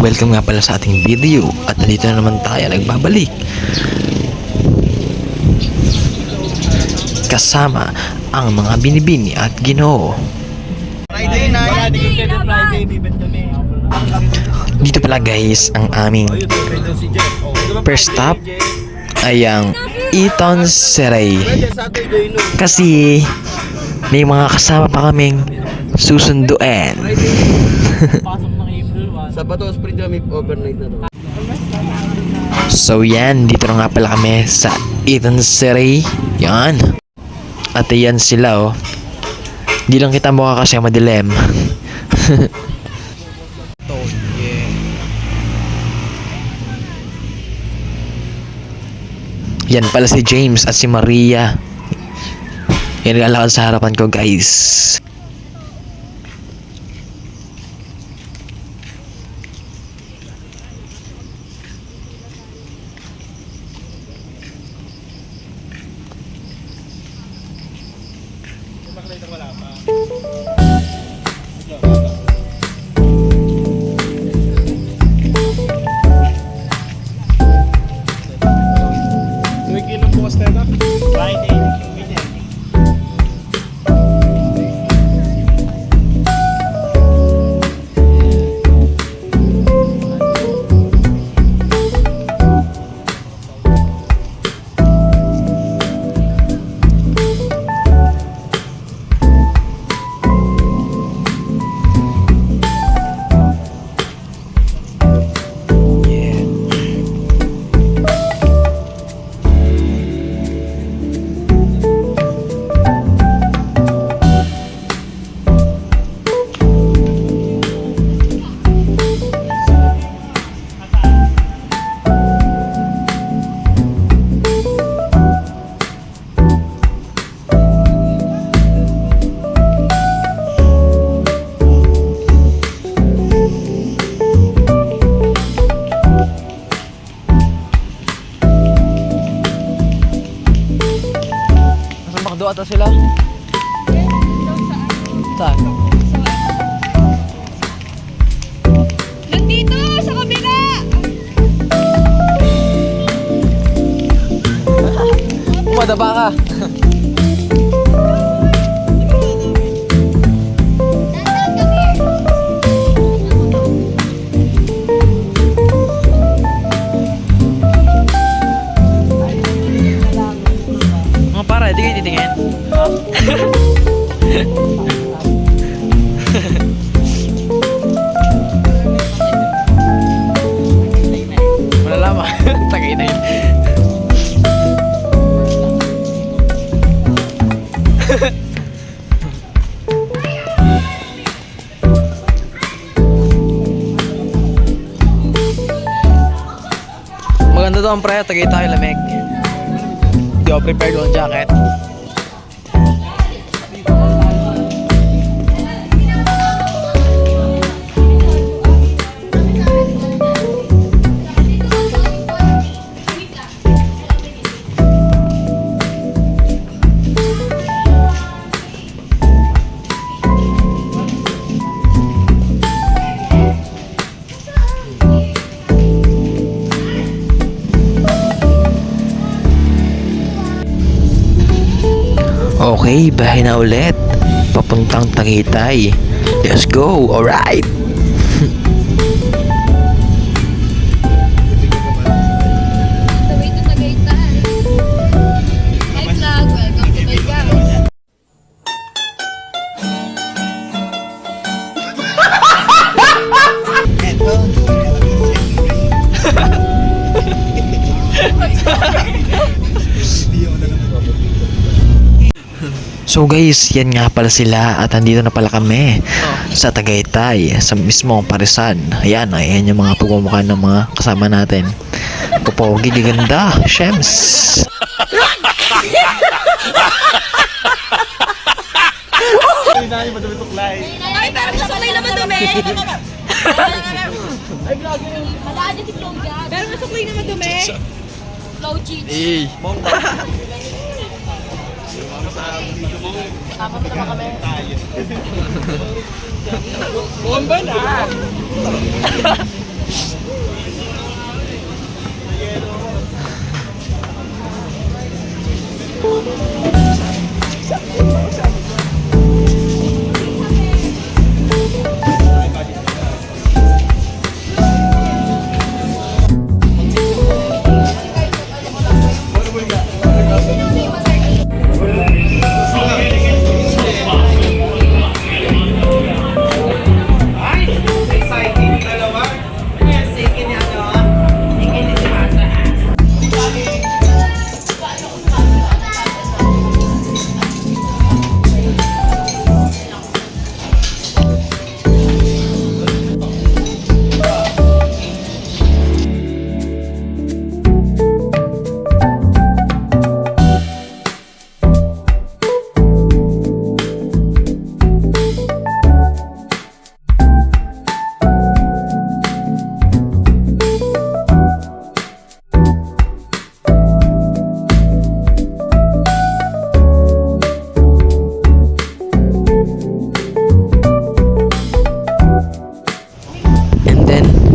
Welcome nga pala sa ating video at nandito na naman tayo nagbabalik kasama ang mga binibini at Ginoo. Friday night. Dito pala guys ang aming first stop ay ang Eton Seray kasi may mga kasama pa kaming susunduin. Sabato Spring kami overnight na to. So yan, dito na nga pala kami sa Eton Seray. Yan. At yan sila oh. Di lang kita mukha kasi madilim. Yan pala si James at si Maria. Yan naglalakad sa harapan ko guys. Ata sila? Saan? Nandito sa kabila. Umadaba ka. Mga para, di kayo titingin. Malalaman. Tagay na yun. Maganda to ang pre, tagay tayo lamig. Hindi ako prepared on jacket. Okay, bahay na ulit. Papuntang Tagaytay. Let's go, alright. Sabay to Tagaytay. Hi vlog, welcome to my guys. So guys, yan nga pala sila at andito na pala kami sa Tagaytay, sa mismong Parisan. Ayan, ayan yung mga pagmumukha ng mga kasama natin. Popogi, ganda, Shems. Ay, parang sa kulay naman dumi. Malaan niya si Flo dyan. Pero masuklay na madumi. Flo cheats. Tama pa naman kami. Bomba na!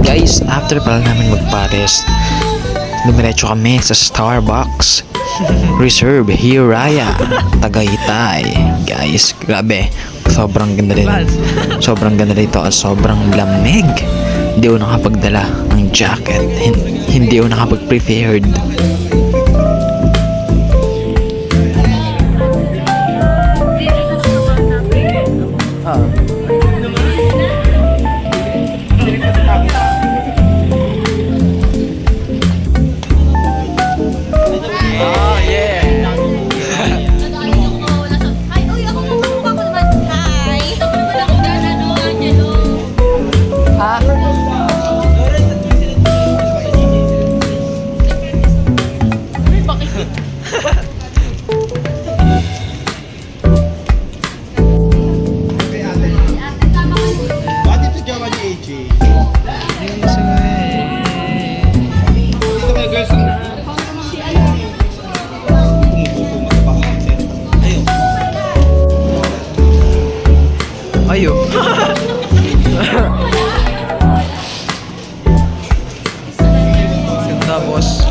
Guys, after pala namin magpares, dumiretso kami sa Starbucks Reserve Hiraya, Tagaytay. Guys, grabe, sobrang ganda rin. Sobrang ganda rito at sobrang lamig. Hindi ako nakapagdala ng jacket. Hindi ako nakapag-prepared. Hi, uy, ako naman. Hi. Ako naman ako dyan, Angelo. Uy, bakit? Bakit ito Java ni AJ? Dito kayo girls ang Ayo. Ganda, boss.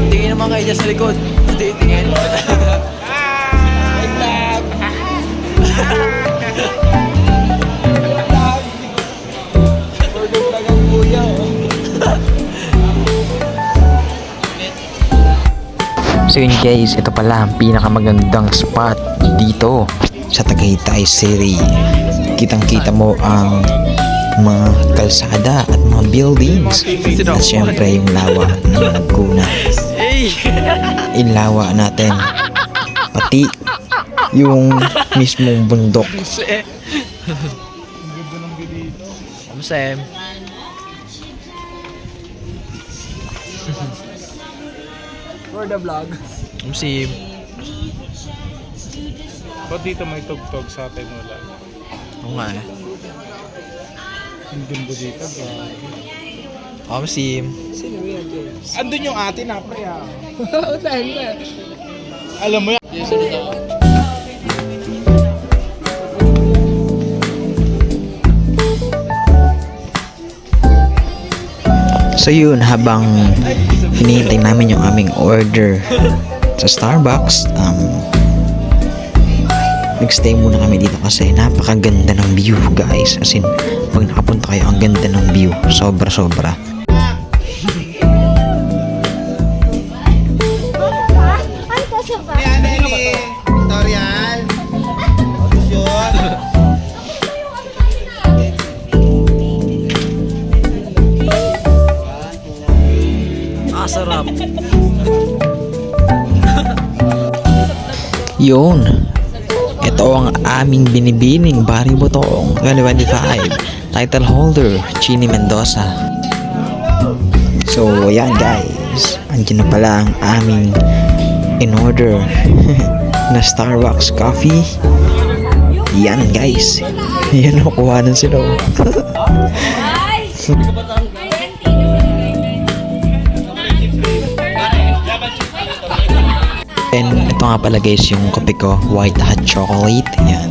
Tingin naman kayo dyan sa likod. Tingin. So yun guys, ito pala ang pinakamagandang spot dito sa Tagaytay City. Kitang-kita mo ang mga kalsada at mga buildings. At syempre yung lawa ng Laguna. Ilawa natin. Pati yung mismong bundok. Sam. for the vlog. Si Ba't dito may tugtog sa atin wala? Oo nga eh. Ang ganda dito, grabe. Si Sino yan, James? Andun yung ate na, pre, ah. Dahil ka. Alam mo yan. So yun, habang hinihintay namin yung aming order sa Starbucks, nagstay muna kami dito kasi napakaganda ng view, guys. As in, pag nakapunta kayo, ang ganda ng view. Sobra-sobra. Ay, kasi ba? Yan, Eli. Tutorial. Audition. Sarap. Yun. Ito ang aming binibining Barry Botong 2025 title holder Chini Mendoza. So yan guys, andyan na pala ang aming in order na Starbucks coffee. Yan guys. Yan o, kuhanan sila. And ito nga pala guys yung kape ko, white hot chocolate. Yan.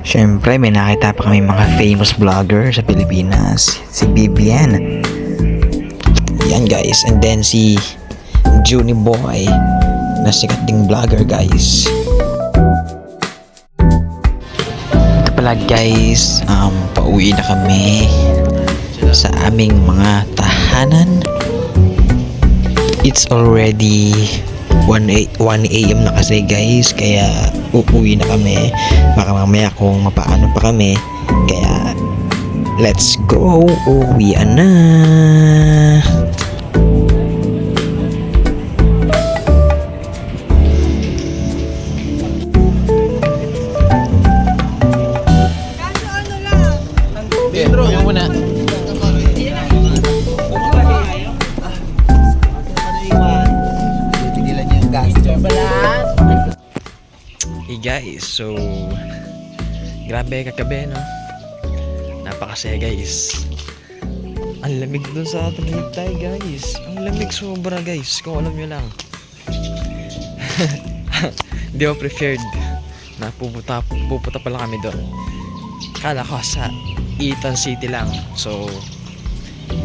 Siyempre, may nakita pa kami mga famous vlogger sa Pilipinas. Si Bibian. Yan guys. And then si Juni Boy na sikat ding vlogger guys. Ito pala guys, pauwi na kami sa aming mga tahanan. It's already 1 AM na kasi guys, kaya uuwi na kami. Baka mamaya kung mapaano pa kami, kaya let's go, uwi na. Yung muna. Hey guys, so grabe kagabi, no? Napakasaya guys. Ang lamig dun sa Tagaytay guys. Ang lamig sobra guys, kung alam nyo lang. Hindi ako prepared na pupunta pala kami doon. Kala ko sa Eton City lang. So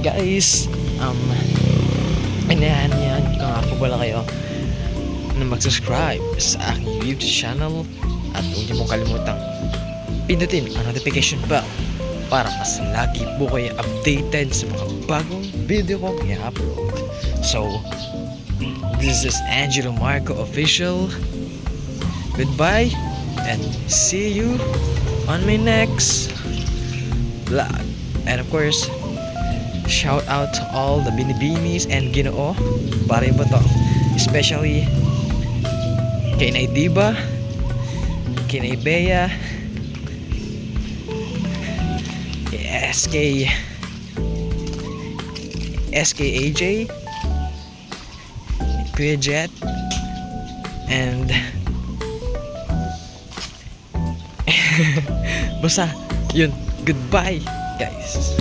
guys, inahan ko nga po pala kayo na mag-subscribe sa aking YouTube channel at huwag niyo pong kalimutang pindutin ang notification bell para mas lagi po kayo updated sa mga bagong video kong i-upload. So, this is Angelo Marco Official. Goodbye and see you on my next vlog. And of course, shout out to all the binibinis and Ginoo para iba to, especially kay Nay Diba, kay Nay Bea, kay SKAJ, Kuya Jet, and basta yun, goodbye guys.